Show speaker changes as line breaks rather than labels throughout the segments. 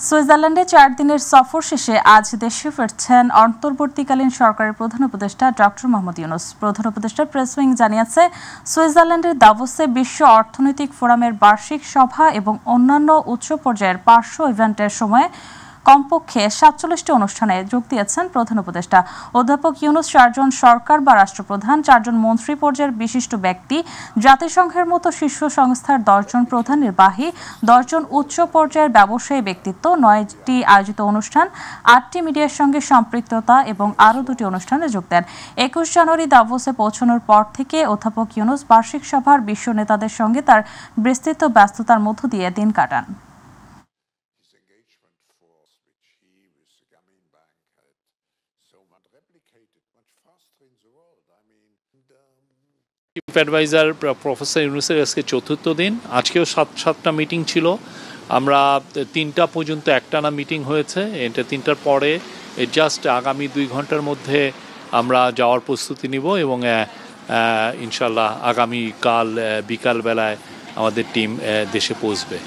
সুইজারল্যান্ডে 4 দিনের সফর শেষে আজ দেশে ফিরছেন অন্তর্বর্তীকালীন সরকারের প্রধান উপদেষ্টা ডক্টর মোহাম্মদ ইউনূস। প্রধান উপদেষ্টার প্রেস উইং জানিয়েছে, সুইজারল্যান্ডের দাভোসে বিশ্ব অর্থনৈতিক ফোরামের বার্ষিক সভা এবং অন্যান্য উচ্চ পর্যায়ের পার্শ্ব ইভেন্টের সময় কমপক্ষে 47টি অনুষ্ঠানে যোগ দিয়েছেন প্রধান উপদেষ্টা। অধ্যাপক ইউনূস 4 জন সরকার বা রাষ্ট্রপ্রধান, 4 জন মন্ত্রী পর্যায়ের বিশিষ্ট ব্যক্তি, জাতিসংঘের মতো শীর্ষ সংস্থার 10 জন প্রধান নির্বাহী, 10 জন উচ্চ পর্যায়ের ব্যবসায়ী ব্যক্তিত্ব, 9টি আয়োজিত অনুষ্ঠান, 8টি মিডিয়ার সঙ্গে সম্পৃক্ততা এবং আরও 2টি অনুষ্ঠানে যোগ দেন। 21 জানুয়ারি দাভোসে পৌঁছানোর পর থেকে অধ্যাপক ইউনূস বার্ষিক সভার বিশ্ব নেতাদের সঙ্গে তার বিস্তৃত ব্যস্ততার মধ্য দিয়ে দিন কাটান।
চিফ অ্যাডভাইজার প্রফেসর ইউনূসের আজকে 4র্থ দিন। আজকেও 7টা মিটিং ছিল। আমরা 3টা পর্যন্ত একটানা মিটিং হয়েছে। এটা 3টার পরে জাস্ট আগামী 2 ঘন্টার মধ্যে আমরা যাওয়ার প্রস্তুতি নিব এবং ইনশাল্লাহ আগামীকাল বিকালবেলায় আমাদের টিম দেশে পৌঁছবে।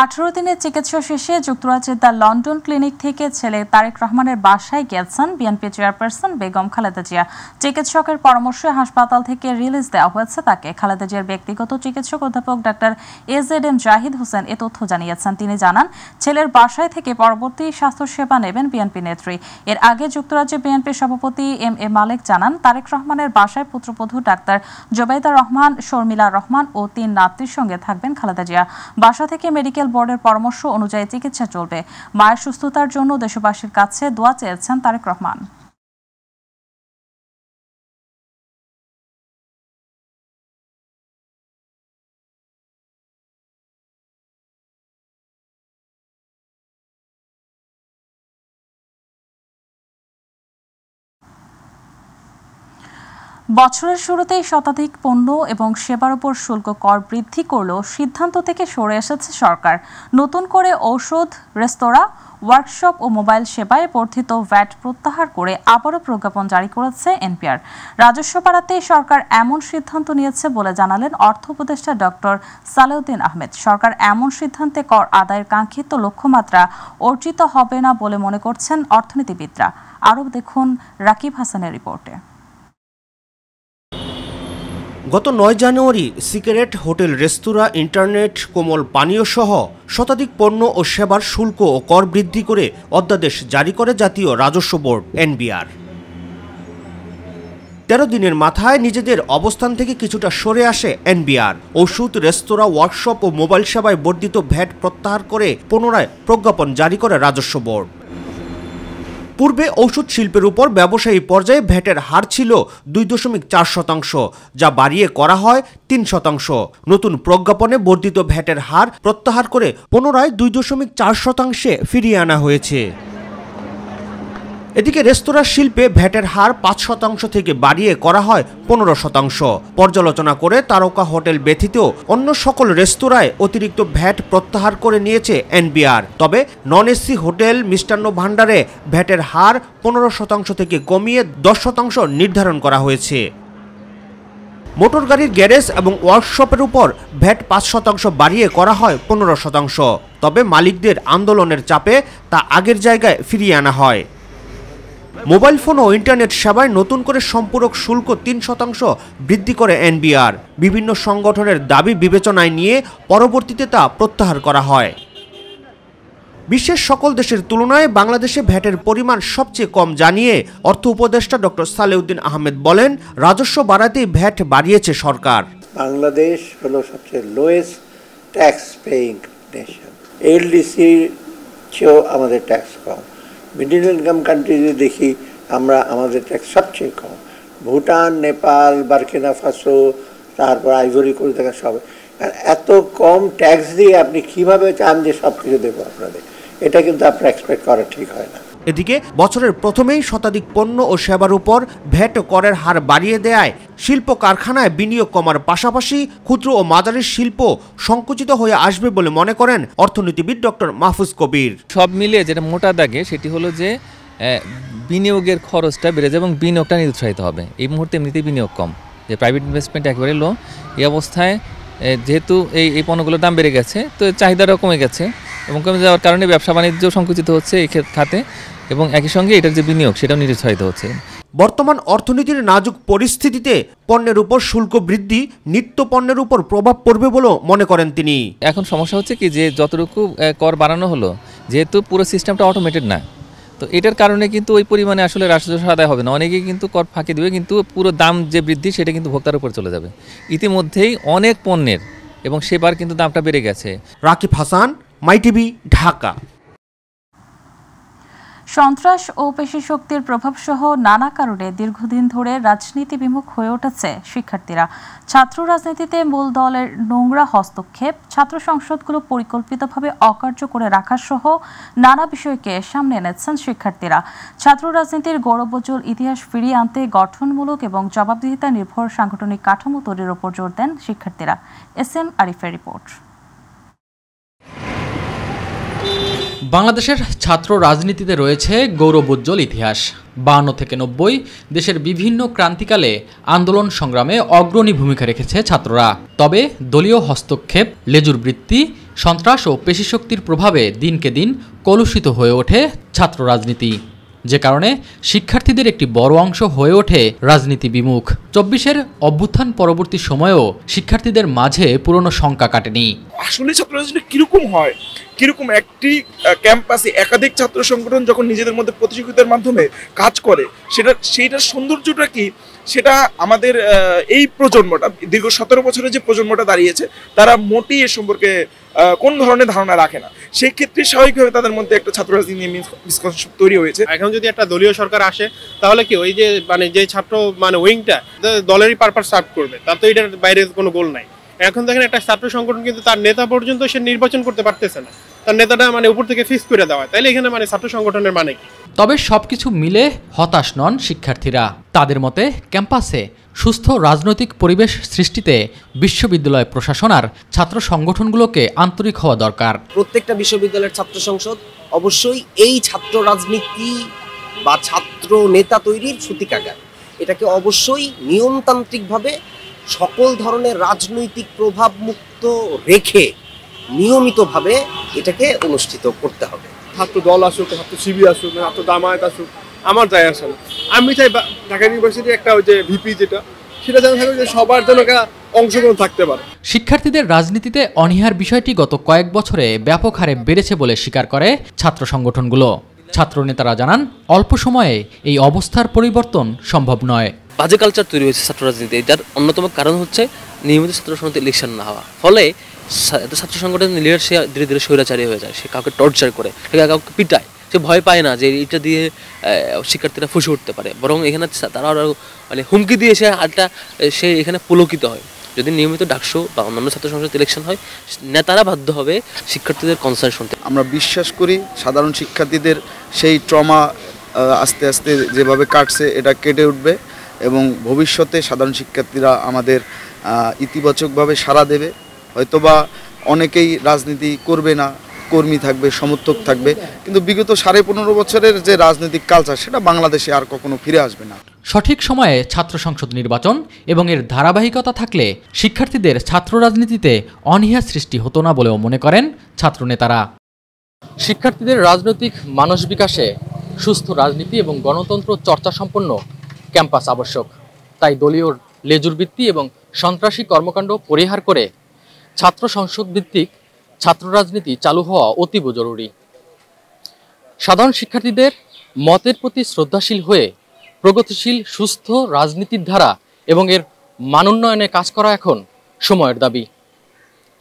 18 দিনের চিকিৎসা শেষে যুক্তরাজ্যের দ্য লন্ডন ক্লিনিক থেকে ছেলে তারেক রহমানের বাসায় গেছেন বিএনপি চেয়ারপারসন বেগম খালেদা জিয়া। চিকিৎসকের পরামর্শে হাসপাতাল থেকে রিলিজ দেওয়া হয়েছে তাকে। খালেদা জিয়ার ব্যক্তিগত চিকিৎসক অধ্যাপক ডাক্তার AZM জাহিদ হোসেন এ তথ্য জানিয়েছেন। তিনি জানান, ছেলের বাসায় থেকে পরবর্তী স্বাস্থ্যসেবা নেবেন বিএনপি নেত্রী। এর আগে যুক্তরাজ্যে বিএনপি সভাপতি MA মালেক জানান, তারেক রহমানের বাসায় পুত্রবধূ ডাক্তার জোবাইদা রহমান, শর্মিলা রহমান ও 3 নাতনির সঙ্গে থাকবেন খালেদা জিয়া। বাসা থেকে মেডিকেল বোর্ডের পরামর্শ অনুযায়ী চিকিৎসা চলবে। মায়ের সুস্থতার জন্য দেশবাসীর কাছে দোয়া চেয়েছেন তারেক রহমান। বছরের শুরুতেই শতাধিক পণ্য এবং সেবার উপর শুল্ক কর বৃদ্ধি করলেও সিদ্ধান্ত থেকে সরে এসেছে সরকার। নতুন করে ঔষধ, রেস্তোরাঁ, ওয়ার্কশপ ও মোবাইল সেবায় বর্ধিত ভ্যাট প্রত্যাহার করে আবারও প্রজ্ঞাপন জারি করেছে এনপিআর। রাজস্ব বাড়াতে সরকার এমন সিদ্ধান্ত নিয়েছে বলে জানালেন অর্থ উপদেষ্টা ডক্টর সালেউদ্দিন আহমেদ। সরকার এমন সিদ্ধান্তে কর আদায়ের কাঙ্ক্ষিত লক্ষ্যমাত্রা অর্জিত হবে না বলে মনে করছেন অর্থনীতিবিদরা। আরও দেখুন রাকিব হাসানের রিপোর্টে।
গত 9 জানুয়ারি সিগারেট, হোটেল, রেস্তোরাঁ, ইন্টারনেট, কোমল পানীয় সহ শতাধিক পণ্য ও সেবার শুল্ক ও কর বৃদ্ধি করে অধ্যাদেশ জারি করে জাতীয় রাজস্ব বোর্ড এনবিআর। 13 দিনের মাথায় নিজেদের অবস্থান থেকে কিছুটা সরে আসে এনবিআর। ওষুধ, রেস্তোরাঁ, ওয়ার্কশপ ও মোবাইল সেবায় বর্ধিত ভ্যাট প্রত্যাহার করে পুনরায় প্রজ্ঞাপন জারি করে রাজস্ব বোর্ড। পূর্বে ঔষধ শিল্পের উপর ব্যবসায়ী পর্যায়ে ভ্যাটের হার ছিল 2.4%, যা বাড়িয়ে করা হয় 3%। নতুন প্রজ্ঞাপনে বর্ধিত ভ্যাটের হার প্রত্যাহার করে পুনরায় 2.4% ফিরিয়ে আনা হয়েছে। এদিকে রেস্তোরাঁ শিল্পে ভ্যাটের হার 5% থেকে বাড়িয়ে করা হয় 15%। পর্যালোচনা করে তারকা হোটেল ব্যতীত অন্য সকল রেস্তোরাঁয় অতিরিক্ত ভ্যাট প্রত্যাহার করে নিয়েছে এনবিআর। তবে নন এসি হোটেল, মিষ্টান্ন ভাণ্ডারে ভ্যাটের হার 15% থেকে কমিয়ে 10% নির্ধারণ করা হয়েছে। মোটর গাড়ির গ্যারেজ এবং ওয়ার্কশপের উপর ভ্যাট 5% বাড়িয়ে করা হয় 15%। তবে মালিকদের আন্দোলনের চাপে তা আগের জায়গায় ফিরিয়ে আনা হয়। মোবাইল ফোন ও ইন্টারনেট সেবায় নতুন করে সম্পূরক শুল্ক 3% বৃদ্ধি করে এনবিআর। বিভিন্ন সংগঠনের দাবি বিবেচনায় নিয়ে পরবর্তীতে তা প্রত্যাহার করা হয়। বিশ্বের সকল দেশের তুলনায় বাংলাদেশে ভ্যাটের পরিমাণ সবচেয়ে কম জানিয়ে অর্থ উপদেষ্টা ডক্টর সালেউদ্দিন আহমেদ বলেন, রাজস্ব বাড়াতেই ভ্যাট বাড়িয়েছে সরকার।
বাংলাদেশ হলো সবচেয়ে লোয়েস্ট ট্যাক্স পেইং নেশন। এলডিসির চেয়েও আমাদের ট্যাক্স কম। মিডল ইনকাম কান্ট্রিজে দেখি আমরা আমাদের ট্যাক্স সবচেয়ে কম। ভুটান, নেপাল, বার্কিনা ফাসো, তারপর আইভরি কোস্ট দেখা সব। এত কম ট্যাক্স দিয়ে আপনি কিভাবে চান যে সব কিছু দেবো আপনাদের? এটা কিন্তু আপনার এক্সপেক্ট করা ঠিক হয় না।
এদিকে বছরের প্রথমেই শতাধিক পণ্য ও সেবার উপর ভ্যাট করের হার বাড়িয়ে দেয় শিল্প কারখানায় বিনিয়োগ কমার পাশাপাশি ক্ষুদ্র ও মাঝারি শিল্প সংকুচিত হয়ে আসবে বলে মনে করেন অর্থনীতিবিদ ডক্টর মাহফুজ কবির।
সব মিলিয়ে যেটা মোটা দাগে সেটি হলো যে বিনিয়োগের খরচটা বেড়ে যাবে এবং বিনিয়োগটা নিরুৎসাহিত হবে। এই মুহূর্তে এমনিতেই বিনিয়োগ কম, যে প্রাইভেট ইনভেস্টমেন্ট একেবারে লো। এই অবস্থায় যেহেতু এই পণ্যগুলোর দাম বেড়ে গেছে, তো চাহিদাটাও কমে গেছে এবং কমে যাওয়ার কারণে ব্যবসা বাণিজ্য সংকুচিত হচ্ছে এই খাতে, এবং একই সঙ্গে এটার যে বিনিয়োগ সেটাও নিরুৎসাহিত হচ্ছে।
বর্তমান অর্থনীতির নাজুক পরিস্থিতিতে পণ্যের উপর শুল্ক বৃদ্ধি নিত্য পণ্যের উপর প্রভাব পড়বে বলেও মনে করেন তিনি।
এখন সমস্যা হচ্ছে কি যে যতটুকু কর বাড়ানো হলো, যেহেতু পুরো সিস্টেমটা অটোমেটেড না, তো এটার কারণে কিন্তু ওই পরিমাণে আসলে রাজস্ব আদায় হবে না। অনেকেই কিন্তু কর ফাঁকি দেবে, কিন্তু পুরো দাম যে বৃদ্ধি সেটা কিন্তু ভোক্তার উপর চলে যাবে। ইতিমধ্যেই অনেক পণ্যের এবং সেবার কিন্তু দামটা বেড়ে গেছে।
রাকিব হাসান, মাইটিভি, ঢাকা।
সন্ত্রাস ও পেশি শক্তির প্রভাবসহ নানা কারণে দীর্ঘদিন ধরে রাজনীতি বিমুখ হয়ে উঠেছে শিক্ষার্থীরা। ছাত্র রাজনীতিতে মূল দলের নোংরা হস্তক্ষেপ, ছাত্র সংসদগুলো পরিকল্পিতভাবে অকার্য করে রাখা সহ নানা বিষয়কে সামনে এনেছেন শিক্ষার্থীরা। ছাত্র রাজনীতির গৌরবোজ্জ্বল ইতিহাস ফিরিয়ে আনতে গঠনমূলক এবং জবাবদিহিতা নির্ভর সাংগঠনিক কাঠামো তৈরির উপর জোর দেন শিক্ষার্থীরা। SM আরিফের রিপোর্ট।
বাংলাদেশের ছাত্র রাজনীতিতে রয়েছে গৌরবোজ্জ্বল ইতিহাস। 52 থেকে 90 দেশের বিভিন্ন ক্রান্তিকালে আন্দোলন সংগ্রামে অগ্রণী ভূমিকা রেখেছে ছাত্ররা। তবে দলীয় হস্তক্ষেপ, লেজুর বৃত্তি, সন্ত্রাস ও পেশিশক্তির প্রভাবে দিনকে দিন কলুষিত হয়ে ওঠে ছাত্র রাজনীতি, যে কারণে শিক্ষার্থীদের একটি বড় অংশ হয়ে ওঠে রাজনীতি বিমুখ। 24-এর অভ্যুত্থান পরবর্তী সময়েও শিক্ষার্থীদের মাঝে পুরনো শঙ্কা কাটেনি।
আসলে ছাত্র রাজনীতি কিরকম হয়, কিরকম একটি ক্যাম্পাসে একাধিক ছাত্র সংগঠন যখন নিজেদের মধ্যে প্রতিযোগিতার মাধ্যমে কাজ করে, সেইটার সৌন্দর্যটা কি, সেটা আমাদের এই প্রজন্মটা, দীর্ঘ 17 বছরের যে প্রজন্মটা দাঁড়িয়েছে, তারা মোটেই এ সম্পর্কে কোন ধরনের ধারণা রাখে না। সেই ক্ষেত্রে স্বাভাবিকভাবে তাদের মধ্যে একটা ছাত্র রাজনীতি নিয়ে মিসকনসেপশন তৈরি হয়েছে।
এখন যদি একটা দলীয় সরকার আসে, তাহলে কি ওই যে যে ছাত্র উইংটা দলেরই পারপাস সার্ভ করবে, তার তো এটার বাইরে কোনো গোল নাই। এখন দেখেন একটা ছাত্র সংগঠন কিন্তু তার নেতা পর্যন্ত সে নির্বাচন করতে পারতেছে না, তার নেতাটা উপর থেকে ফিক্স করে দেওয়া, তাইলে এখানে ছাত্র সংগঠনের মানে কি?
তবে সবকিছু মিলে হতাশ নন শিক্ষার্থীরা। তাদের মতে ক্যাম্পাসে সুস্থ রাজনৈতিক পরিবেশ সৃষ্টিতে বিশ্ববিদ্যালয় প্রশাসন আর ছাত্র সংগঠনগুলোকে আন্তরিক হওয়া দরকার।
প্রত্যেকটা বিশ্ববিদ্যালয়ের ছাত্র সংসদ অবশ্যই এই ছাত্র রাজনীতি বা ছাত্র নেতা তৈরির সূতিকাগার। এটাকে অবশ্যই নিয়মতান্ত্রিকভাবে সকল ধরনের রাজনৈতিক প্রভাব মুক্ত রেখে নিয়মিতভাবে এটাকে অনুষ্ঠিত করতে হবে।
ছাত্র দল আসুক, ছাত্র শিবির আসুক, ছাত্র জামায়াত আসুক, আমার যায় আসে না। আমি চাই ঢাকা ইউনিভার্সিটির একটা ওই যে ভিপি যেটা, সেটা যেন থাকে যে সবার জন্য অংশগ্রহণ থাকতে পারে।
শিক্ষার্থীদের রাজনীতিতে অনীহার বিষয়টি গত কয়েক বছরে ব্যাপক হারে বেড়েছে বলে স্বীকার করে ছাত্র সংগঠনগুলো। ছাত্র নেতারা জানান, অল্প সময়ে এই অবস্থার পরিবর্তন সম্ভব নয়।
বাজে কালচার তৈরি হয়েছে ছাত্র রাজনীতি, যার অন্যতম কারণ হচ্ছে নিয়মিত ছাত্র সংসদ ইলেকশন না হওয়া। ফলে ছাত্র সংগঠনের লিডার সে ধীরে ধীরে স্বৈরাচারী হয়ে যায়, সে কাউকে টর্চার করে, কাউকে পিটায়, সে ভয় পায় না যে এটা দিয়ে শিক্ষার্থীরা ফুসে উঠতে পারে, বরং এখানে তারা আরও হুমকি দিয়ে সে এখানে পুলকিত হয়। যদি নিয়মিত ডাকসু বা অন্যান্য ছাত্র সংসদ ইলেকশন হয়, নেতারা বাধ্য হবে শিক্ষার্থীদের কনসার্ন শুনতে।
আমরা বিশ্বাস করি সাধারণ শিক্ষার্থীদের সেই ট্রমা আস্তে আস্তে যেভাবে কাটছে এটা কেটে উঠবে এবং ভবিষ্যতে সাধারণ শিক্ষার্থীরা আমাদের ইতিবাচকভাবে সাড়া দেবে। হয়তোবা অনেকেই রাজনীতি করবে না, কর্মী থাকবে, সমর্থক থাকবে, কিন্তু বিগত 15.5 বছরের যে রাজনৈতিক কালচার সেটা বাংলাদেশে আর কখনো ফিরে আসবে না।
সঠিক সময়ে ছাত্র সংসদ নির্বাচন এবং এর ধারাবাহিকতা থাকলে শিক্ষার্থীদের ছাত্র রাজনীতিতে অনীহা সৃষ্টি হতো না বলেও মনে করেন ছাত্র নেতারা। শিক্ষার্থীদের রাজনৈতিক মানস বিকাশে সুস্থ রাজনীতি এবং গণতন্ত্র চর্চা সম্পন্ন ক্যাম্পাস আবশ্যক। তাই দলীয় লেজুর বৃত্তি এবং সন্ত্রাসী কর্মকাণ্ড পরিহার করে ছাত্র সংসদ ভিত্তিক ছাত্র রাজনীতি চালু হওয়া অতীব জরুরি। সাধারণ শিক্ষার্থীদের মতের প্রতি শ্রদ্ধাশীল হয়ে প্রগতিশীল সুস্থ রাজনীতির ধারা এবং এর মানোন্নয়নে কাজ করা এখন সময়ের দাবি।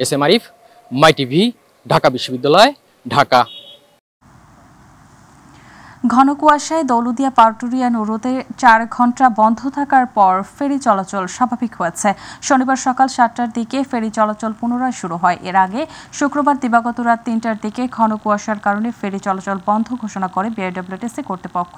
SM আরিফ, মাইটিভি, ঢাকা বিশ্ববিদ্যালয়, ঢাকা।
ঘন কুয়াশায় দৌলতদিয়া পাটুরিয়া নৌরোডে 4 ঘন্টা বন্ধ থাকার পর ফেরি চলাচল স্বাভাবিক হয়েছে। শনিবার সকাল 7টার দিকে ফেরি চলাচল পুনরায় শুরু হয়। এর আগে শুক্রবার দিবাগত রাত 3টার দিকে ঘন কুয়াশার কারণে ফেরি চলাচল বন্ধ ঘোষণা করে বিআরডব্লিউটিসি কর্তৃপক্ষ।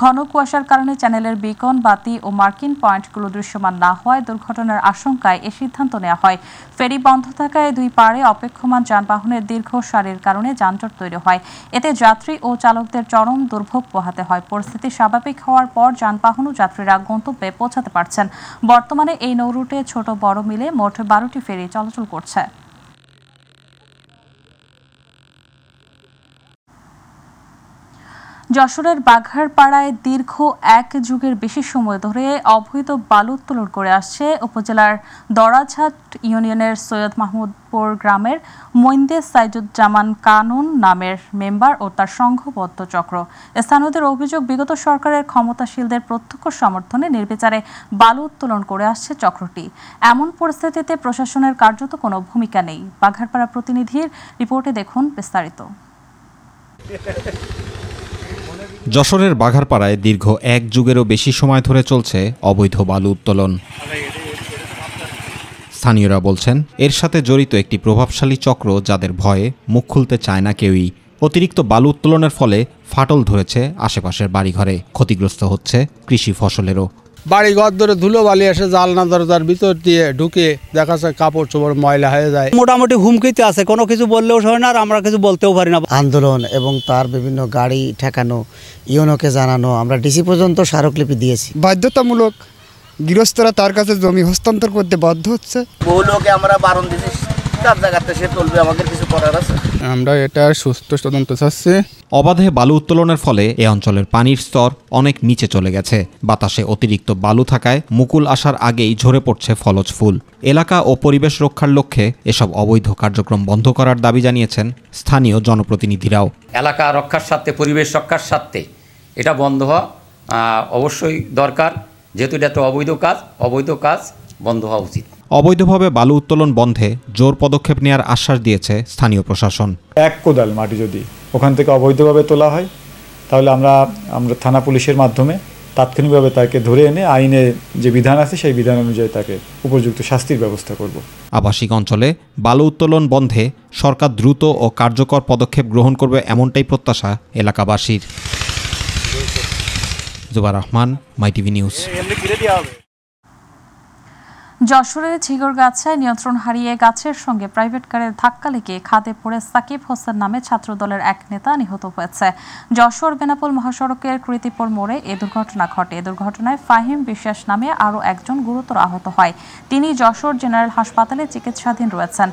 ঘন কুয়াশার কারণে চ্যানেলের বিকন, বাতি ও মার্কিং পয়েন্টগুলো দৃশ্যমান না হওয়ায় দুর্ঘটনার আশঙ্কায় এ সিদ্ধান্ত নেওয়া হয়। ফেরি বন্ধ থাকায় দুই পাড়ে অপেক্ষমান যানবাহনের দীর্ঘ সারির কারণে যানজট তৈরি হয়। এতে যাত্রী ও চালকদের চরম দুর্ভোগ পোহাতে হয়। পরিস্থিতি স্বাভাবিক হওয়ার পর যানবাহন ও যাত্রীরা গন্তব্যে পৌঁছাতে পারছেন। বর্তমানে এই নৌ রুটে ছোট বড় মিলে মোট 12টি ফেরি চলাচল করছে। যশোরের বাঘারপাড়ায় দীর্ঘ 1 যুগের বেশি সময় ধরে অবৈধ বালু উত্তোলন করে আসছে উপজেলার দরাঝাট ইউনিয়নের সৈয়দ মাহমুদপুর গ্রামের মইন্দে সাইদুজ্জামান কানুন নামের মেম্বার ও তার সংঘবদ্ধ চক্র। স্থানীয়দের অভিযোগ, বিগত সরকারের ক্ষমতাশীলদের প্রত্যক্ষ সমর্থনে নির্বিচারে বালু উত্তোলন করে আসছে চক্রটি। এমন পরিস্থিতিতে প্রশাসনের কার্যত কোনো ভূমিকা নেই। বাঘারপাড়া প্রতিনিধির রিপোর্টে দেখুন বিস্তারিত।
যশোরের বাঘারপাড়ায় দীর্ঘ 1 যুগেরও বেশি সময় ধরে চলছে অবৈধ বালু উত্তোলন। স্থানীয়রা বলছেন, এর সাথে জড়িত একটি প্রভাবশালী চক্র যাদের ভয়ে মুখ খুলতে চায় না কেউই। অতিরিক্ত বালু উত্তোলনের ফলে ফাটল ধরেছে আশেপাশের বাড়িঘরে, ক্ষতিগ্রস্ত হচ্ছে কৃষি ফসলেরও।
বাড়ি ঘর ধরে ধুলো বালি এসে জালনা দরজার ভিতর দিয়ে ঢুকে দেখা যায় কাপড় চোপড় ময়লা হয়ে যায়। মোটামুটি হুমকিতে আছে, কোনো কিছু বললেও হয় না আর আমরা কিছু বলতেও পারি না।
আন্দোলন এবং তার বিভিন্ন গাড়ি ঠেকানো, ইউনোকে জানানো, আমরা ডিসি পর্যন্ত স্মারকলিপি দিয়েছি।
বাধ্যতামূলক গৃহস্থরা তার কাছে জমি হস্তান্তর করতে বাধ্য হচ্ছে।
বহু লোকে আমরা বারণ দিয়েছি, তার জায়গাতে সে চলবে, আমাদের কিছু করার আছে।
আমরা এটা সুস্থ তদন্ত চাচ্ছি।
অবাধে বালু উত্তোলনের ফলে এ অঞ্চলের পানির স্তর অনেক নিচে চলে গেছে। বাতাসে অতিরিক্ত বালু থাকায় মুকুল আসার আগেই ঝরে পড়ছে ফলজ ফুল। এলাকা ও পরিবেশ রক্ষার লক্ষ্যে এসব অবৈধ কার্যক্রম বন্ধ করার দাবি জানিয়েছেন স্থানীয় জনপ্রতিনিধিরাও।
এলাকা রক্ষার স্বার্থে, পরিবেশ রক্ষার স্বার্থে এটা বন্ধ হওয়া অবশ্যই দরকার। যেহেতু এটা একটা অবৈধ কাজ বন্ধ হওয়া উচিত।
অবৈধভাবে বালু উত্তোলন বন্ধে জোর পদক্ষেপ নেওয়ার আশ্বাস দিয়েছে স্থানীয় প্রশাসন।
1 কোদাল মাটি যদি ওখান থেকে অবৈধভাবে তোলা হয়, তাহলে আমরা থানা পুলিশের মাধ্যমে তাৎক্ষণিকভাবে তাকে ধরে এনে আইনে যে বিধান আছে সেই বিধান অনুযায়ী তাকে উপযুক্ত শাস্তির ব্যবস্থা করব।
আবাসিক অঞ্চলে বালু উত্তোলন বন্ধে সরকার দ্রুত ও কার্যকর পদক্ষেপ গ্রহণ করবে, এমনটাই প্রত্যাশা এলাকাবাসীর। জুবার রহমান, মাইটিভি নিউজ।
যশোরের ঝিগরগাছায় নিয়ন্ত্রণ হারিয়ে গাছের সঙ্গে প্রাইভেট কারের ধাক্কা লেগে খাদে পড়ে সাকিব হোসেন নামে ছাত্রদলের এক নেতা নিহত হয়েছে। যশোর বেনাপোল মহাসড়কের কৃতিপুর মোড়ে এ দুর্ঘটনা ঘটে। এ দুর্ঘটনায় ফাহিম বিশ্বাস নামে আরও একজন গুরুতর আহত হয়। তিনি যশোর জেনারেল হাসপাতালে চিকিৎসাধীন রয়েছেন।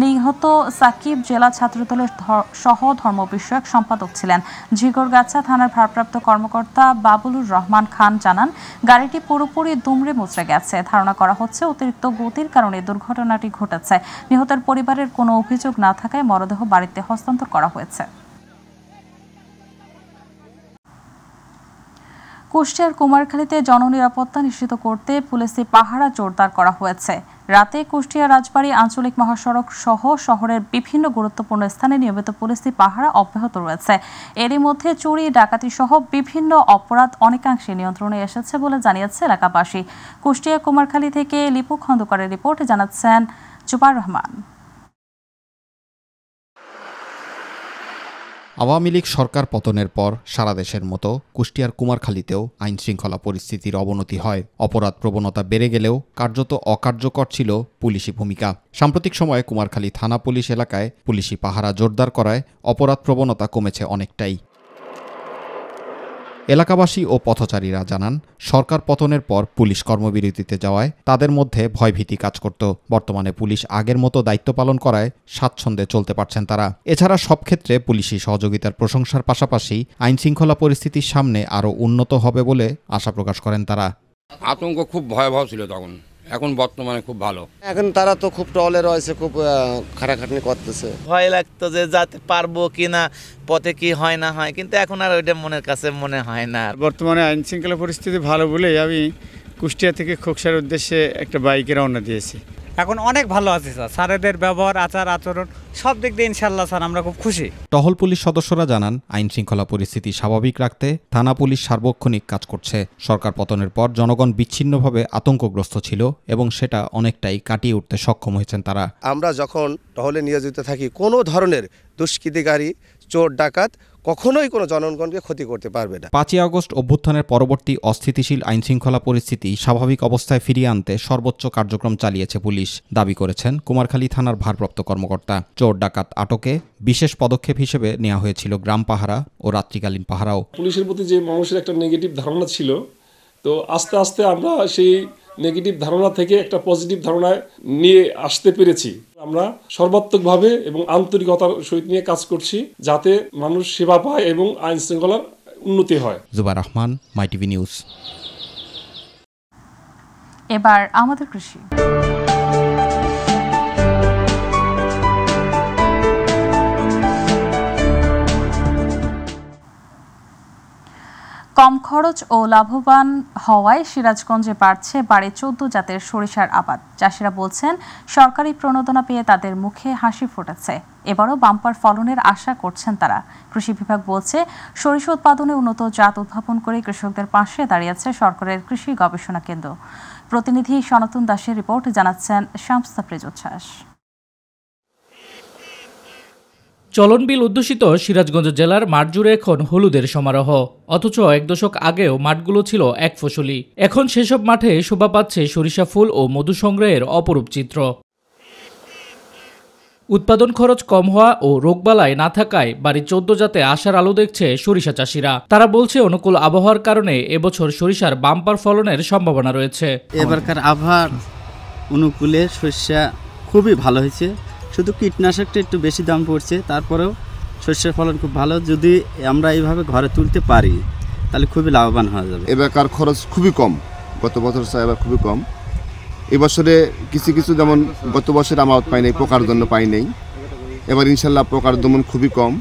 নিহত সাকিব জেলা ছাত্রদলের সহ ধর্ম বিষয়ক সম্পাদক ছিলেন। ঝিগরগাছা থানার ভারপ্রাপ্ত কর্মকর্তা বাবুলুর রহমান খান জানান, গাড়িটি পুরোপুরি দুমড়ে মুচড়ে গেছে। ধারণা করা হচ্ছে অতিরিক্ত গতির কারণে দুর্ঘটনাটি ঘটেছে। নিহতের পরিবারের কোনো অভিযোগ না থাকায় মরদেহ বাড়িতে হস্তান্তর করা হয়েছে। কুষ্টিয়ার কুমারখালীতে জননিরাপত্তা নিশ্চিত করতে পুলিশি পাহারা জোরদার করা হয়েছে। রাতে কুষ্টিয়া রাজবাড়ী আঞ্চলিক মহাসড়ক সহ শহরের বিভিন্ন গুরুত্বপূর্ণ স্থানে নিয়মিত পুলিশি পাহারা অব্যাহত রয়েছে। এরই মধ্যে চুরি, ডাকাতি সহ বিভিন্ন অপরাধ অনেকাংশে নিয়ন্ত্রণে এসেছে বলে জানিয়েছে এলাকাবাসী। কুষ্টিয়া কুমারখালী থেকে লিপু খন্দকারের রিপোর্ট, জানাচ্ছেন জুবার রহমান।
আওয়ামী লীগ সরকার পতনের পর সারা দেশের মতো কুষ্টিয়ার কুমারখালীতেও আইন শৃঙ্খলা পরিস্থিতির অবনতি হয়। অপরাধ প্রবণতা বেড়ে গেলেও কার্যত অকার্যকর ছিল পুলিশি ভূমিকা। সাম্প্রতিক সময়ে কুমারখালী থানা পুলিশ এলাকায় পুলিশি পাহারা জোরদার করায় অপরাধ প্রবণতা কমেছে অনেকটাই। এলাকাবাসী ও পথচারীরা জানান, সরকার পতনের পর পুলিশ কর্মবিরতিতে যাওয়ায় তাদের মধ্যে ভয়ভীতি কাজ করত। বর্তমানে পুলিশ আগের মতো দায়িত্ব পালন করায় স্বাচ্ছন্দ্যে চলতে পারছেন তারা। এছাড়া সব ক্ষেত্রে পুলিশি সহযোগিতার প্রশংসার পাশাপাশি আইনশৃঙ্খলা পরিস্থিতির সামনে আরও উন্নত হবে বলে আশা প্রকাশ করেন তারা।
আতঙ্ক খুব ভয়াবহ ছিল তখন, এখন বর্তমানে খুব ভালো।
এখন তারা তো খুব টলে রয়েছে, খুব খাটাখাটনি করতেছে।
ভয় লাগতো যে যাতে পারবো কিনা, পথে কি হয় না হয়, কিন্তু এখন আর ওইটা মনের কাছে মনে হয় না।
বর্তমানে আইন শৃঙ্খলা পরিস্থিতি ভালো বলেই আমি কুষ্টিয়া থেকে খোকসার উদ্দেশ্যে একটা বাইকে রওনা দিয়েছি।
এখন অনেক ভালো আছে স্যার, স্যারেদের ব্যবহার, আচরণ সব দিক দিয়ে ইনশাল্লাহ স্যার আমরা খুব খুশি।
টহল পুলিশ সদস্যরা জানান, আইন শৃঙ্খলা পরিস্থিতি স্বাভাবিক রাখতে থানা পুলিশ সার্বক্ষণিক কাজ করছে। সরকার পতনের পর জনগণ বিচ্ছিন্নভাবে আতঙ্কগ্রস্ত ছিল এবং সেটা অনেকটাই কাটিয়ে উঠতে সক্ষম হয়েছেন তারা।
আমরা যখন টহলে নিয়োজিত থাকি, কোনো ধরনের দুষ্কৃতিকারী, চোর ডাকাত কখনোই কোনো জনগণকে ক্ষতি করতে পারবে না।
5ই আগস্ট অভ্যুত্থানের পরবর্তী অস্থিতিশীল আইনশৃঙ্খলা পরিস্থিতি স্বাভাবিক অবস্থায় ফিরিয়ে আনতে সর্বোচ্চ কার্যক্রম চালিয়েছে পুলিশ, দাবি করেছেন কুমারখালী থানার ভারপ্রাপ্ত কর্মকর্তা। চোর ডাকাত আটকে বিশেষ পদক্ষেপ হিসেবে নেওয়া হয়েছিল গ্রাম পাহারা ও রাত্রিকালীন পাহারাও।
পুলিশের প্রতি যে মানুষের একটা নেগেটিভ ধারণা ছিল, তো আস্তে আস্তে আমরা সেই নেগেটিভ ধারণা থেকে একটা পজিটিভ ধারণায় নিয়ে আসতে পেরেছি। আমরা সর্বাত্মকভাবে এবং আন্তরিকতার সহিত নিয়ে কাজ করছি যাতে মানুষ সেবা পায় এবং আইন শৃঙ্খলার উন্নতি হয়।
Zubair Rahman, My TV news.
এবার আমাদের কৃষি। কম খরচ ও লাভবান হওয়ায় সিরাজগঞ্জে বাড়ছে বাড়ি 14 জাতের সরিষার আবাদ। চাষিরা বলছেন সরকারি প্রণোদনা পেয়ে তাদের মুখে হাসি ফুটেছে। এবারও বাম্পার ফলনের আশা করছেন তারা। কৃষি বিভাগ বলছে সরিষা উৎপাদনে উন্নত জাত উদ্ভাবন করে কৃষকদের পাশে দাঁড়িয়েছে সরকারের কৃষি গবেষণা কেন্দ্র। প্রতিনিধি সনাতন দাসের রিপোর্ট, জানাচ্ছেন শামস তাফরিজ উচ্ছ্বাস।
চলনবিল উদ্যোষিত সিরাজগঞ্জ জেলার মাঠ জুড়ে এখন হলুদের সমারোহ। অথচ 1 দশক আগেও মাঠগুলো ছিল এক ফসলি। এখন সেসব মাঠে শোভা পাচ্ছে সরিষা ফুল ও মধু সংগ্রহের অপরূপ চিত্র। উৎপাদন খরচ কম হওয়া ও রোগবালাই না থাকায় বাড়ি 14 জাতে আশার আলো দেখছে সরিষা চাষিরা। তারা বলছে অনুকূল আবহাওয়ার কারণে এবছর সরিষার বাম্পার ফলনের সম্ভাবনা রয়েছে।
এবারকার আবহাওয়ার অনুকূলে সরিষা খুবই ভালো হয়েছে, শুধু কীটনাশকটা একটু বেশি দাম পড়ছে, তারপরেও শস্যের ফলন খুব ভালো। যদি আমরা এইভাবে ঘরে তুলতে পারি তাহলে খুবই লাভবান হওয়া যাবে।
এবারকার খরচ খুবই কম, গত বছর এবার খুবই কম। এবছরে কিছু কিছু যেমন গত বছর আমানত পাই নাই, পোকার জন্য পাই নাই। এবার ইনশাল্লাহ পোকার দমন খুবই কম,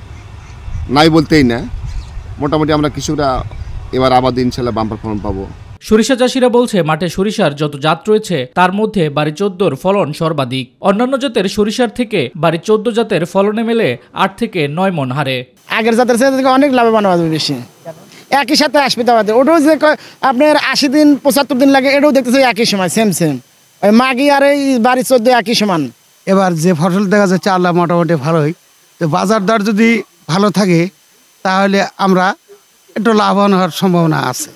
নাই বলতেই না। মোটামুটি আমরা কৃষকরা এবার আবাদে ইনশাল্লাহ বাম্পার ফলন পাবো।
সরিষা চাষিরা বলছে মাঠে সরিষার যত জাত রয়েছে তার মধ্যে বাড়ি 14 ফলন সর্বাধিক। অন্যান্য জাতের সরিষার থেকে বাড়ি 14 জাতের ফলনে মেলে 8 থেকে 9 মণ হারে।
আগের জাতের থেকে অনেক লাভবান হবে বেশি। একই সাথে আসবে ওটাও যে আপনার 80 দিন 75 দিন লাগে, এটাও দেখতেছে একই সময় সেম ওই মাগি আর এই বাড়ি 14 একই সমান।
এবার যে ফসল দেখা যাচ্ছে আল্লাহ মোটামুটি ভালোই, তো বাজার দর যদি ভালো থাকে তাহলে আমরা একটু লাভবান হওয়ার সম্ভাবনা আছে।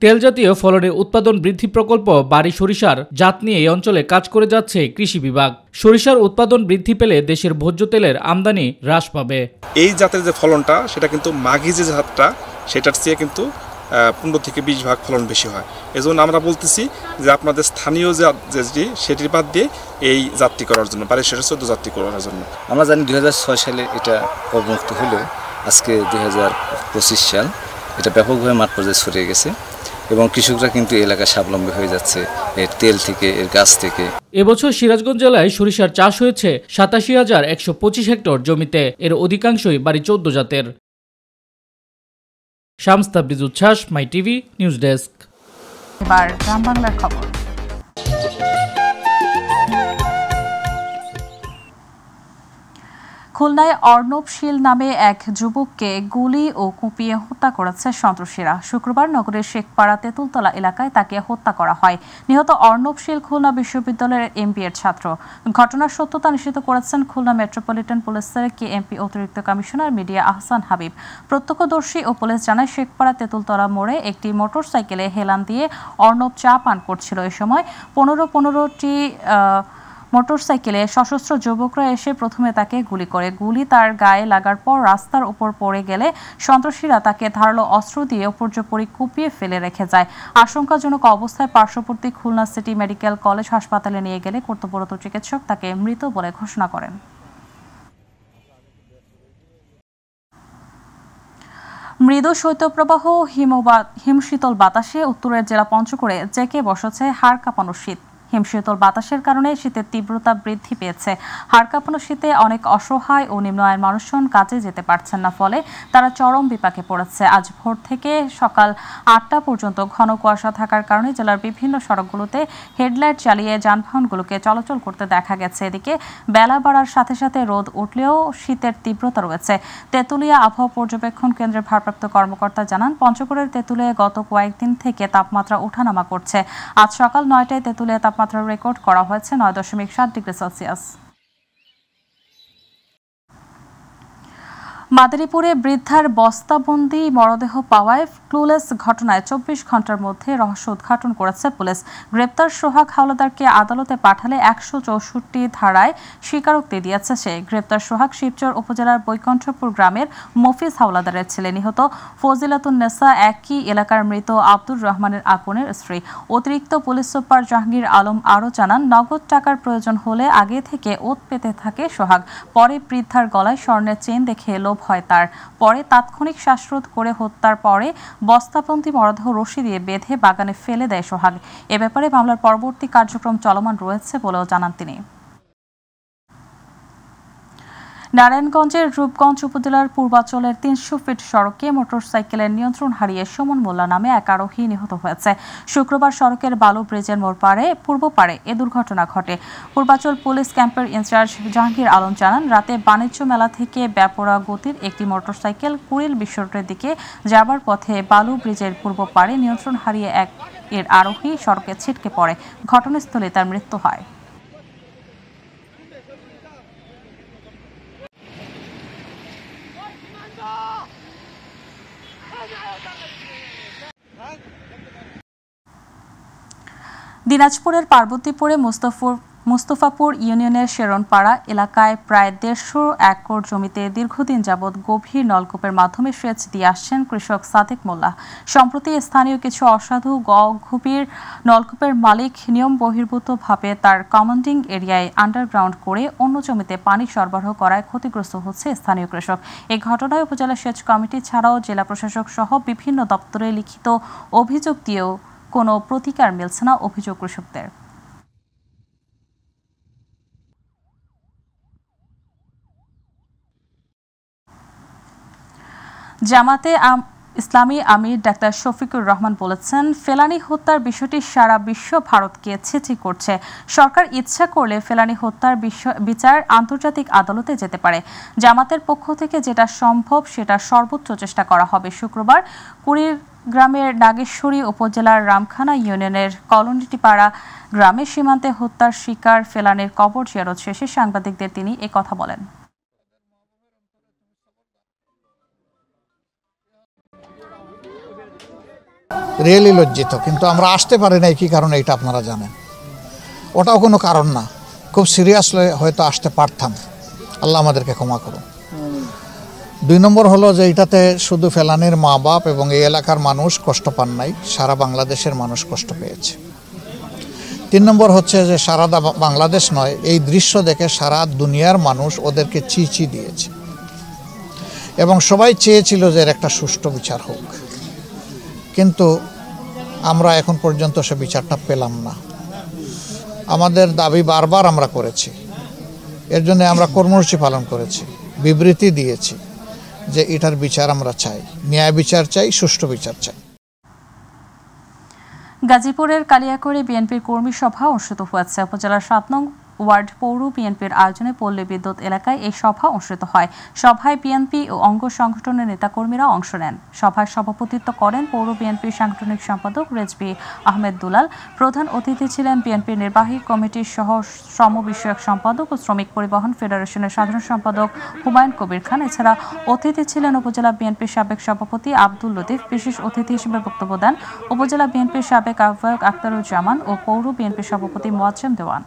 তেল জাতীয় ফলনের উৎপাদন বৃদ্ধি প্রকল্প বাড়ি সরিষার জাত নিয়ে এই অঞ্চলে কাজ করে যাচ্ছে কৃষি বিভাগ। সরিষার উৎপাদন বৃদ্ধি পেলে দেশের ভোজ্য তেলের আমদানি হ্রাস পাবে।
এই জাতের যে ফলনটা সেটা কিন্তু মাঘি যে জাতটা সেটার চেয়ে কিন্তু 15 থেকে 20 ভাগ ফলন বেশি হয়। এজন্য আমরা বলতেছি যে আপনাদের স্থানীয় জাত যেটি সেটির বাদ দিয়ে এই জাতটি করার জন্য, বাড়ি সরিষা 14 জাতটি করার জন্য।
আমরা জানি 2006 সালে এটা অবমুক্ত হলেও আজকে 2025 সাল এটা ব্যাপকভাবে মাঠ পর্যায়ে ছড়িয়ে গেছে এবং কৃষকরা কিন্তু এলাকা স্বাবলম্বী হয়ে যাচ্ছে এর তেল থেকে, এর গাছ থেকে।
এবছর সিরাজগঞ্জ জেলায় সরিষার চাষ হয়েছে 87,125 হেক্টর জমিতে। এর অধিকাংশই বাড়ি 14 জাতের। শামস তাফরিজ উচ্ছ্বাস, মাই টিভি নিউজ ডেস্ক।
এবার গ্রাম বাংলার খবর। খুলনায় অর্ণব শীল নামে এক যুবককে গুলি ও কুপিয়ে হত্যা করেছে সন্ত্রাসীরা। শুক্রবার নগরের শেখপাড়া তেঁতুলতলা এলাকায় তাকে হত্যা করা হয়। নিহত অর্ণব শীল খুলনা বিশ্ববিদ্যালয়ের MBA ছাত্র। ঘটনার সত্যতা নিশ্চিত করেছেন খুলনা মেট্রোপলিটন পুলিশের KMP অতিরিক্ত কমিশনার মিডিয়া আহসান হাবিব। প্রত্যক্ষদর্শী ও পুলিশ জানায় শেখপাড়া তেঁতুলতলা মোড়ে একটি মোটরসাইকেলে হেলান দিয়ে অর্ণব চা পান করছিল। এ সময় 15টি মোটরসাইকেলে সশস্ত্র যুবকরা এসে প্রথমে তাকে গুলি করে। গুলি তার গায়ে লাগার পর রাস্তার উপর পড়ে গেলে সন্ত্রাসীরা তাকে ধারালো অস্ত্র দিয়ে উপর্যুপরি কুপিয়ে ফেলে রেখে যায়। আশঙ্কাজনক অবস্থায় পার্শ্ববর্তী খুলনা সিটি মেডিকেল কলেজ হাসপাতালে নিয়ে গেলে কর্তব্যরত চিকিৎসক তাকে মৃত বলে ঘোষণা করেন। মৃদু শৈত্যপ্রবাহ হিমশীতল বাতাসে উত্তরের জেলা পঞ্চগড়ে জেঁকে বসেছে হাড় কাঁপানো শীত। হিমশীতল বাতাসের কারণে শীতের তীব্রতা বৃদ্ধি পেয়েছে। হাড় কাঁপানো শীতে অনেক অসহায় ও নিম্ন আয়ের মানুষজন কাজে যেতে পারছেন না, ফলে তারা চরম বিপাকে পড়েছে। আজ ভোর থেকে সকাল 8টা পর্যন্ত ঘন কুয়াশা থাকার কারণে জেলার বিভিন্ন সড়কগুলোতে হেডলাইট চালিয়ে যানবাহনগুলোকে চলাচল করতে দেখা গেছে। এদিকে বেলা বাড়ার সাথে সাথে রোদ উঠলেও শীতের তীব্রতা রয়েছে। তেঁতুলিয়া আবহাওয়া পর্যবেক্ষণ কেন্দ্রের ভারপ্রাপ্ত কর্মকর্তা জানান, পঞ্চগড়ের তেঁতুলিয়ায় গত কয়েকদিন থেকে তাপমাত্রা ওঠানামা করছে। আজ সকাল 9টায় তেঁতুলিয়া তাপমাত্রা রেকর্ড করা হয়েছে 9.7 ডিগ্রি সেলসিয়াস। মাদারীপুরে বৃদ্ধার বস্তাবন্দি মরদেহ পাওয়ায় ক্লুলেস ঘটনায় ২৪ ঘন্টার মধ্যে রহস্য উদ্ঘাটন করেছে পুলিশ। গ্রেপ্তার সোহাগ হাওলাদারকে আদালতে পাঠালে ১৬৪ ধারায় স্বীকারোক্তি দিয়েছে সে। গ্রেপ্তার সোহাগ শিবচর উপজেলার বৈকুণ্ঠপুর গ্রামের মফিজ হাওলাদারের ছেলে। নিহত ফজিলাতুন্নেসা একই এলাকার মৃত আব্দুর রহমানের আপনের স্ত্রী। অতিরিক্ত পুলিশ সুপার জাহাঙ্গীর আলম আরও জানান, নগদ টাকার প্রয়োজন হলে আগে থেকে ওত পেতে থাকে সোহাগ। পরে বৃদ্ধার গলায় স্বর্ণের চেইন দেখে হয় তার। পরে তাৎক্ষণিক শ্বাসরোধ করে হত্যার পরে বস্তাবন্দি মরদেহ রশি দিয়ে বেঁধে বাগানে ফেলে দেয় সোহাগ। এ ব্যাপারে মামলার পরবর্তী কার্যক্রম চলমান রয়েছে বলেও জানান তিনি। নারায়ণগঞ্জের রূপগঞ্জ উপজেলার পূর্বাচলের ৩০০ ফিট সড়কে মোটরসাইকেলের নিয়ন্ত্রণ হারিয়ে সুমন মোল্লা নামে এক আরোহী নিহত হয়েছে। শুক্রবার সড়কের বালু ব্রিজের পূর্ব পারে এ দুর্ঘটনা ঘটে। পূর্বাচল পুলিশ ক্যাম্পের ইনচার্জ জাহাঙ্গীর আলম জানান, রাতে বাণিজ্য মেলা থেকে বেপরোয়া গতির একটি মোটরসাইকেল কুড়িল বিশ্ব রোডের দিকে যাবার পথে বালু ব্রিজের পূর্ব পারে নিয়ন্ত্রণ হারিয়ে এর আরোহী সড়কে ছিটকে পড়ে। ঘটনাস্থলে তার মৃত্যু হয়। দিনাজপুরের পার্বতীপুরে মুস্তফাপুর ইউনিয়নের শেরনপাড়া এলাকায় প্রায় ১৫০ একর জমিতে দীর্ঘদিন যাবৎ গভীর নলকূপের মাধ্যমে সেচ দিয়ে আসছেন কৃষক সাদেক মোল্লা। সম্প্রতি স্থানীয় কিছু অসাধু গভীর নলকূপের মালিক নিয়ম বহির্ভূতভাবে তার কমান্ডিং এরিয়ায় আন্ডারগ্রাউন্ড করে অন্য জমিতে পানি সরবরাহ করায় ক্ষতিগ্রস্ত হচ্ছে স্থানীয় কৃষক। এই ঘটনায় উপজেলা সেচ কমিটি ছাড়াও জেলা প্রশাসক সহ বিভিন্ন দপ্তরে লিখিত অভিযোগ দিয়েও কোনো প্রতিকার মিলছে না অভিযোগ কৃষকদের। জামাতে ইসলামী আমির ডাক্তার শফিকুর রহমান বলেছেন, ফেলানী হত্যার বিষয়টি সারা বিশ্ব ভারতকে ছিছি করছে। সরকার ইচ্ছা করলে ফেলানী হত্যার বিচার আন্তর্জাতিক আদালতে যেতে পারে। জামাতের পক্ষ থেকে যেটা সম্ভব সেটা সর্বোচ্চ চেষ্টা করা হবে। শুক্রবার কুড়িগ্রামের নাগেশ্বরী উপজেলার রামখানা ইউনিয়নের কলোনিটিপাড়া গ্রামে সীমান্তে হত্যার শিকার ফেলানীর কবর জিয়ারত শেষে সাংবাদিকদের তিনি একথা বলেন।
রিয়েলি লজ্জিত, কিন্তু আমরা আসতে পারি না কি কারণে এটা আপনারা জানেন। ওটাও কোনো কারণ না, খুব সিরিয়াসলি হয়তো আসতে পারতাম। আল্লাহ আমাদেরকে ক্ষমা করুন। ২ নম্বর হলো যে এটাতে শুধু ফেলানির মা বাপ এবং এই এলাকার মানুষ কষ্ট পান নাই, সারা বাংলাদেশের মানুষ কষ্ট পেয়েছে। ৩ নম্বর হচ্ছে যে সারা বাংলাদেশ নয়, এই দৃশ্য দেখে সারা দুনিয়ার মানুষ ওদেরকে চিচি দিয়েছে এবং সবাই চেয়েছিল যে এর একটা সুষ্ঠু বিচার হোক, কিন্তু আমরা এখন পর্যন্ত সে বিচারটা পেলাম না। আমাদের দাবি বারবার আমরা করেছি, এর জন্য আমরা কর্মসূচি পালন করেছি, বিবৃতি দিয়েছি যে এটার বিচার আমরা চাই, ন্যায় বিচার চাই, সুষ্ঠু বিচার চাই।
গাজীপুরের কালিয়াকৈরে বিএনপির কর্মী সভা অনুষ্ঠিত হয়েছে। উপজেলার ৭ নং ওয়ার্ড পৌর বিএনপির আয়োজনে পল্লী বিদ্যুৎ এলাকায় এই সভা অনুষ্ঠিত হয়। সভায় বিএনপি ও অঙ্গ সংগঠনের নেতাকর্মীরা অংশ নেন। সভায় সভাপতিত্ব করেন পৌর বিএনপির সাংগঠনিক সম্পাদক রেজবি আহমেদ দুলাল। প্রধান অতিথি ছিলেন বিএনপির নির্বাহী কমিটির সহ শ্রম বিষয়ক সম্পাদক ও শ্রমিক পরিবহন ফেডারেশনের সাধারণ সম্পাদক হুমায়ুন কবির খান। এছাড়া অতিথি ছিলেন উপজেলা বিএনপির সাবেক সভাপতি আব্দুল লতিফ। বিশেষ অতিথি হিসেবে বক্তব্য দেন উপজেলা বিএনপির সাবেক আহ্বায়ক আখতারুজ্জামান ও পৌর বিএনপির সভাপতি মোয়াজ্জেম দেওয়ান।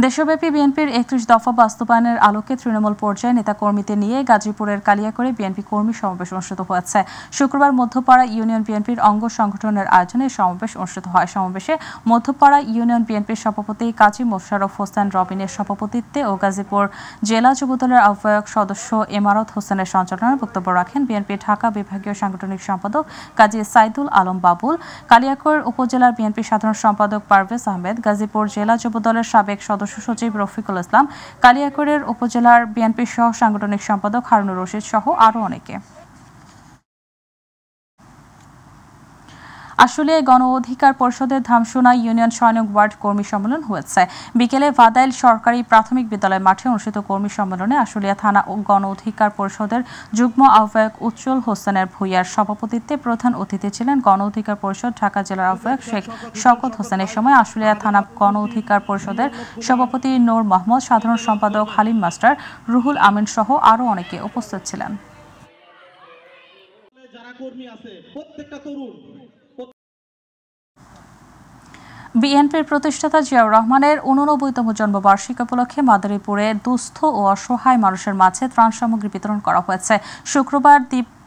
দেশব্যাপী বিএনপির ৩১ দফা বাস্তবায়নের আলোকে তৃণমূল পর্যায়ে নেতাকর্মীদের নিয়ে গাজীপুরের কালিয়াকৈরে বিএনপি কর্মী সমাবেশ অনুষ্ঠিত হয়েছে। শুক্রবার মধ্যপাড়া ইউনিয়ন বিএনপির অঙ্গ সংগঠনের আয়োজনে সমাবেশ অনুষ্ঠিত হয়। সমাবেশে মধ্যপাড়া ইউনিয়ন বিএনপির সভাপতি কাজী মোশাররফ হোসেন রবিনের সভাপতিত্বে ও গাজীপুর জেলা যুবদলের আহ্বায়ক সদস্য এমারত হোসেনের সঞ্চালনায় বক্তব্য রাখেন বিএনপি ঢাকা বিভাগীয় সাংগঠনিক সম্পাদক কাজী সাইদুল আলম বাবুল, কালিয়াকৈর উপজেলার বিএনপি সাধারণ সম্পাদক পারভেজ আহমেদ, গাজীপুর জেলা যুবদলের সাবেক সদস্য সচিব রফিকুল ইসলাম, কালিয়াকৈরের উপজেলার বিএনপি সহ সাংগঠনিক সম্পাদক হারুনুর রশিদ সহ আরও অনেকে। আশুলিয়ায় গণ অধিকার পরিষদের ধামসোনা ইউনিয়ন ৬ নং ওয়ার্ড কর্মী সম্মেলন হয়েছে। বিকেলে ভাদাইল সরকারি প্রাথমিক বিদ্যালয় মাঠে অনুষ্ঠিত কর্মী সম্মেলনে আশুলিয়া থানা ও গণ অধিকার পরিষদের যুগ্ম আহ্বায়ক উজ্জ্বল হোসেনের ভূঁইয়ার সভাপতিত্বে প্রধান অতিথি ছিলেন গণ অধিকার পরিষদ ঢাকা জেলার আহ্বায়ক শেখ শওকত হোসেন। এই সময় আশুলিয়া থানা গণ অধিকার পরিষদের সভাপতি নূর মোহাম্মদ, সাধারণ সম্পাদক হালিম মাস্টার, রুহুল আমিন সহ আরও অনেকে উপস্থিত ছিলেন। বিএনপির প্রতিষ্ঠাতা জিয়াউর রহমানের ৮৯তম জন্মবার্ষিকী উপলক্ষে মাদারীপুরে দুস্থ ও অসহায় মানুষের মাঝে ত্রাণ সামগ্রী বিতরণ করা হয়েছে। শুক্রবার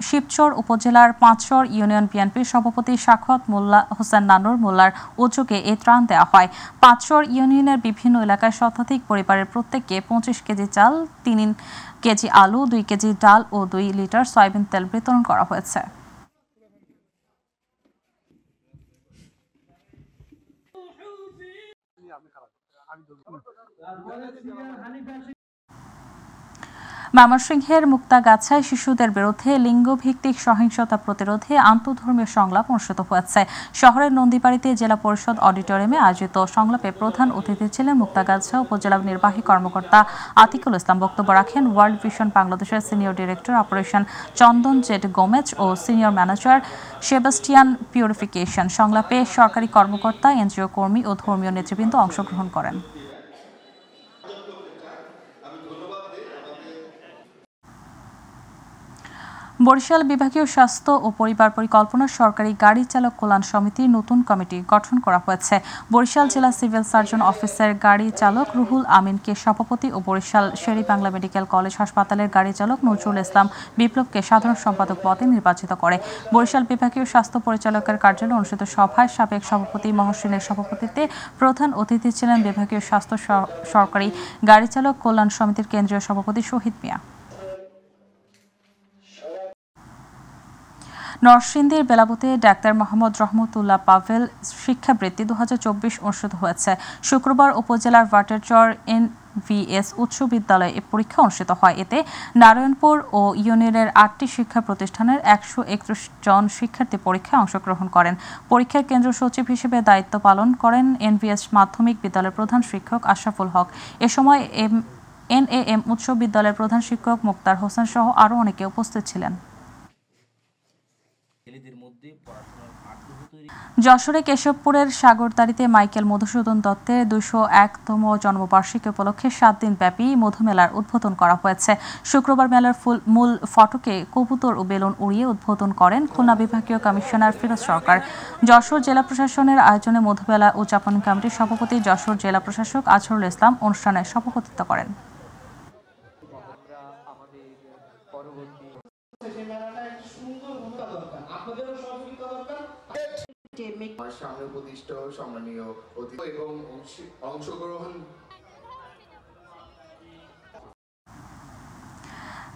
শিবচর উপজেলার পাঁচচর ইউনিয়ন বিএনপির সভাপতি সাখাওয়াত মোল্লা হোসেন নানুর মোল্লার উদ্যোগে এই ত্রাণ দেওয়া হয়। পাঁচচর ইউনিয়নের বিভিন্ন এলাকায় শতাধিক পরিবারের প্রত্যেককে ২৫ কেজি চাল, ৩ কেজি আলু, ২ কেজি ডাল ও ২ লিটার সয়াবিন তেল বিতরণ করা হয়েছে। ময়মনসিংহের মুক্তাগাছায় শিশুদের বিরুদ্ধে লিঙ্গভিত্তিক সহিংসতা প্রতিরোধে আন্তঃধর্মীয় সংলাপ অনুষ্ঠিত হয়েছে। শহরের নন্দীবাড়িতে জেলা পরিষদ অডিটোরিয়ামে আয়োজিত সংলাপে প্রধান অতিথি ছিলেন মুক্তাগাছা উপজেলা নির্বাহী কর্মকর্তা আতিকুল ইসলাম। বক্তব্য রাখেন ওয়ার্ল্ড ভিশন বাংলাদেশের সিনিয়র ডিরেক্টর অপারেশন চন্দন জেড গোমেজ ও সিনিয়র ম্যানেজার সেবাস্টিয়ান পিউরিফিকেশন। সংলাপে সরকারি কর্মকর্তা, এনজিও কর্মী ও ধর্মীয় নেতৃবৃন্দ অংশগ্রহণ করেন। বরিশাল বিভাগীয় স্বাস্থ্য ও পরিবার পরিকল্পনা সরকারি গাড়ি চালক কল্যাণ সমিতির নতুন কমিটি গঠন করা হয়েছে। বরিশাল জেলা সিভিল সার্জন অফিসের গাড়ি চালক রুহুল আমিনকে সভাপতি ও বরিশাল শেরি বাংলা মেডিকেল কলেজ হাসপাতালের গাড়ি চালক নজরুল ইসলাম বিপ্লবকে সাধারণ সম্পাদক পদে নির্বাচিত করে। বরিশাল বিভাগীয় স্বাস্থ্য পরিচালকের কার্যালয়ে অনুষ্ঠিত সভায় সাবেক সভাপতি মহসিনের সভাপতিত্বে প্রধান অতিথি ছিলেন বিভাগীয় স্বাস্থ্য সরকারি গাড়ি চালক কল্যাণ সমিতির কেন্দ্রীয় সভাপতি শহীদ মিয়া। নরসিংদীর বেলাবতে ডাক্তার মোহাম্মদ রহমতুল্লাহ পাভেল শিক্ষাবৃত্তি ২০২৪ অনুষ্ঠিত হয়েছে। শুক্রবার উপজেলার ভাটেরচর NVS উচ্চ বিদ্যালয়ে এ পরীক্ষা অনুষ্ঠিত হয়। এতে নারায়ণপুর ও ইউনিয়নের ৮টি শিক্ষা প্রতিষ্ঠানের ১৩১ জন শিক্ষার্থী পরীক্ষায় অংশগ্রহণ করেন। পরীক্ষার কেন্দ্র সচিব হিসেবে দায়িত্ব পালন করেন NVS মাধ্যমিক বিদ্যালয়ের প্রধান শিক্ষক আশরাফুল হক। এ সময় NAM উচ্চ বিদ্যালয়ের প্রধান শিক্ষক মুক্তার হোসেন সহ আরও অনেকে উপস্থিত ছিলেন। যশোরে কেশবপুরের সাগরদাড়িতে মাইকেল মধুসূদন দত্তের ২০১তম জন্মবার্ষিকী উপলক্ষে ৭ দিন ব্যাপী মধুমেলার উদ্বোধন করা হয়েছে। শুক্রবার মেলার মূল ফটকে কবুতর ও বেলুন উড়িয়ে উদ্বোধন করেন খুলনা বিভাগীয় কমিশনার ফিরোজ সরকার। যশোর জেলা প্রশাসনের আয়োজনে মধুমেলা উদযাপন কমিটির সভাপতি যশোর জেলা প্রশাসক আজহারুল ইসলাম অনুষ্ঠানে সভাপতিত্ব করেন।
সামনে প্রতিষ্ঠ সম্মানীয় অতিথি এবং অংশগ্রহণ।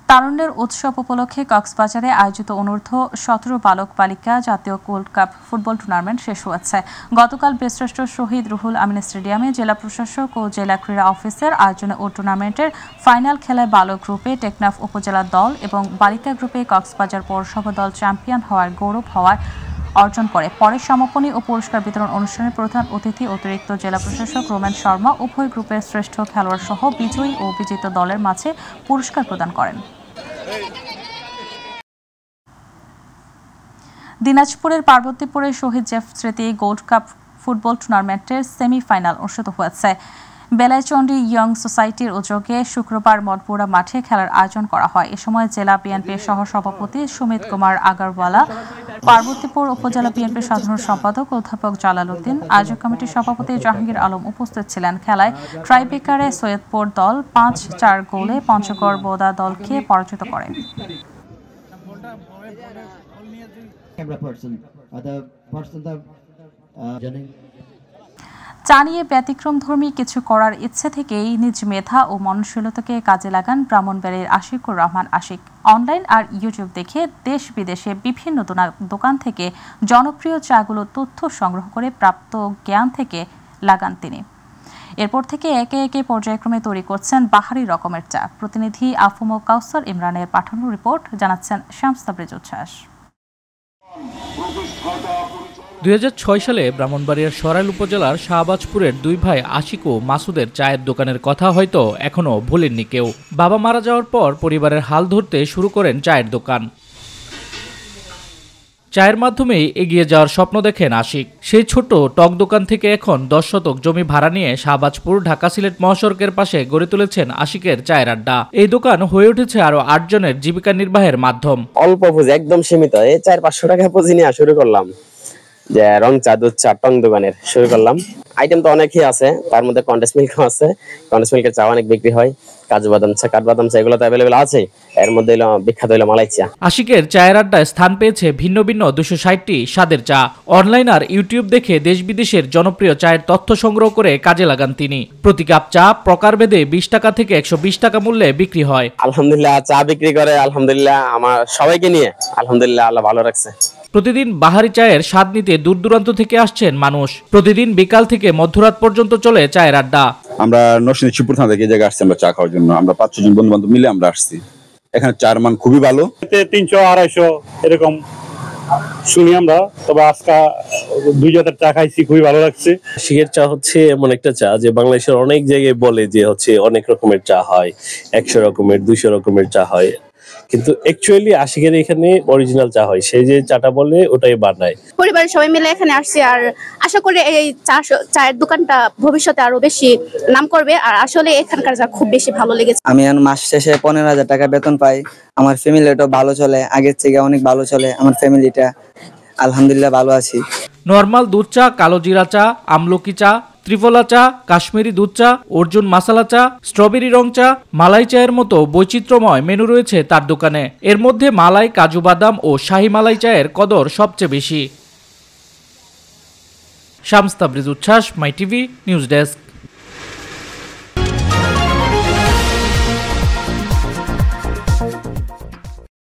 তারুণ্যের উৎসব উপলক্ষে কক্সবাজারে আয়োজিত অনূর্ধ্ব ১৭ বালক বালিকা জাতীয় গোল্ড কাপ ফুটবল টুর্নামেন্ট শেষ হয়েছে। গতকাল বীরশ্রেষ্ঠ শহীদ রুহুল আমিন স্টেডিয়ামে জেলা প্রশাসক ও জেলা ক্রীড়া অফিসের আয়োজনে ও টুর্নামেন্টের ফাইনাল খেলায় বালক গ্রুপে টেকনাফ উপজেলা দল এবং বালিকা গ্রুপে কক্সবাজার পৌরসভা দল চ্যাম্পিয়ন হওয়ার গৌরব অর্জন করে। পরে সমাপনী ও পুরস্কার বিতরণ অনুষ্ঠানে প্রধান অতিথি অতিরিক্ত জেলা প্রশাসক রোমেন শর্মা উভয় গ্রুপের শ্রেষ্ঠ খেলোয়াড় সহ বিজয়ী ও বিজেতা দলের মাঝে পুরস্কার প্রদান করেন। দিনাজপুরের পার্বতীপুরে শহীদ জেফ স্মৃতি গোল্ড কাপ ফুটবল টুর্নামেন্টের সেমিফাইনাল অনুষ্ঠিত হয়েছে। বেলাইচন্ডী ইয়ং সোসাইটির উদ্যোগে শুক্রবার মঠপুরা মাঠে খেলার আয়োজন করা হয়। এ সময় জেলা বিএনপির সহসভাপতি সুমিত কুমার আগারওয়ালা, পার্বতীপুর উপজেলা বিএনপির সাধারণ সম্পাদক অধ্যাপক জালাল উদ্দিন, আয়োজক কমিটির সভাপতি জাহাঙ্গীর আলম উপস্থিত ছিলেন। খেলায় ট্রাইবেকারে সৈয়দপুর দল ৫-৪ গোলে পঞ্চগড় বোদা দলকে পরাজিত করে। চা নিয়ে ব্যতিক্রমধর্মী কিছু করার ইচ্ছে থেকেই নিজ মেধা ও মননশীলতাকে কাজে লাগান ব্রাহ্মণবাড়িয়ার আশিকুর রহমান আশিক। অনলাইন আর ইউটিউব দেখে দেশ বিদেশে বিভিন্ন দোকান থেকে জনপ্রিয় চাগুলো তথ্য সংগ্রহ করে প্রাপ্ত জ্ঞান থেকে লাগান তিনি। এরপর থেকে একে একে পর্যায়ক্রমে তৈরি করছেন বাহারি রকমের চা। প্রতিনিধি আফম কাউসার ইমরানের পাঠানো রিপোর্ট জানাচ্ছেন শামস তাবরেজ উচ্ছ্বাস।
2006 সালে ব্রাহ্মণবাড়িয়ার সরাইল উপজেলার শাহবাজপুরের দুই ভাই আশিক ও মাসুদের চায়ের দোকানের কথা হয়তো এখনো ভোলেননি কেউ। বাবা মারা যাওয়ার পর পরিবারের হাল ধরতে শুরু করেন চায়ের দোকান। চায়ের মাধ্যমেই এগিয়ে যাওয়ার স্বপ্ন দেখেন আশিক। সেই ছোট টক দোকান থেকে এখন 10 শতক জমি ভাড়া নিয়ে শাহবাজপুর ঢাকা সিলেট মহাসড়কের পাশে গড়ে তুলেছেন আশিকের চায়ের আড্ডা। এই দোকান হয়ে উঠেছে আরো 8 জনের জীবিকা নির্বাহের মাধ্যম।
অল্প পুঁজি, একদম সীমিত, এই 400-500 টাকা পুঁজি নিয়ে শুরু করলাম, যে রং চা, দুধ চা, টং দোকানের শুরু করলাম। আইটেম তো অনেকই আছে, তার মধ্যে কন্ডেন্স মিল্কও আছে। কন্ডেন্স মিল্কের চা অনেক বিক্রি হয়, কাজু বাদাম চা, কাঠবাদাম চা, এগুলো তো অ্যাভেলেবেল আছে। এর মধ্যে বিখ্যাত হলো মালাই চা।
আশিকের চায়ের আড্ডায় স্থান পেয়েছে ভিন্ন ভিন্ন 260টি স্বাদের চা। অনলাইন আর ইউটিউব দেখে দেশ বিদেশের জনপ্রিয় চায়ের তথ্য সংগ্রহ করে কাজে লাগান তিনি। প্রতি কাপ চা প্রকারভেদে 20 টাকা থেকে 120 টাকা মূল্যে বিক্রি হয়।
আলহামদুলিল্লাহ চা বিক্রি করে, আলহামদুলিল্লাহ আমার সবাইকে নিয়ে আলহামদুলিল্লাহ আল্লাহ ভালো রাখছে।
প্রতিদিন বাহারি চায়ের স্বাদ নিতে দূর দূরান্ত থেকে আসছেন মানুষ। প্রতিদিন বিকাল থেকে মধ্যরাত পর্যন্ত চলে চায়ের আড্ডা।
আমরা নরসিংদী শিবপুর থানা থেকে এই জায়গায় আসছি আমরা চা খাওয়ার জন্য। আমরা 5-6 জন বন্ধু বান্ধব মিলে আমরা আসছি। এখানে চার মান খুবই ভালো,
300-250 এরকম শুনি আমরা। তবে আজকে 2 জাতের চা খাইছি, খুবই ভালো লাগছে।
আশিকের চা হচ্ছে এমন একটা চা যে বাংলাদেশের অনেক জায়গায় বলে যে হচ্ছে অনেক রকমের চা হয়, 100 রকমের 200 রকমের চা হয়, কিন্তু অ্যাকচুয়ালি আশিকের এখানে অরিজিনাল চা হয়। সেই যে চাটা বলে ওটাই বানায়।
পরিবারের সবাই মিলে এখানে আসছি, আর আশা করি এই চায়ের দোকানটা ভবিষ্যতে আরো বেশি নাম করবে। আর আসলে এখানকার চা খুব বেশি ভালো লেগেছে।
আমি মাস শেষে 15,000 টাকা বেতন পাই। আমার ফ্যামিলিটা ভালো চলে, আগের থেকে অনেক ভালো চলে আমার ফ্যামিলিটা, আলহামদুলিল্লাহ ভালো আছি।
নরমাল দুধ চা, কালো জিরা চা, আমলকি চা, ত্রিফলা চা, কাশ্মীরি দুধ চা, অর্জুন মাসালা চা, স্ট্রবেরি রং চা, মালাই চায়ের মতো বৈচিত্র্যময় মেনু রয়েছে তার দোকানে। এর মধ্যে মালাই, কাজু বাদাম ও শাহী মালাই চায়ের কদর সবচেয়ে বেশি। শামস তাবরিজ উচ্ছ্বাস, মাই টিভি নিউজ ডেস্ক।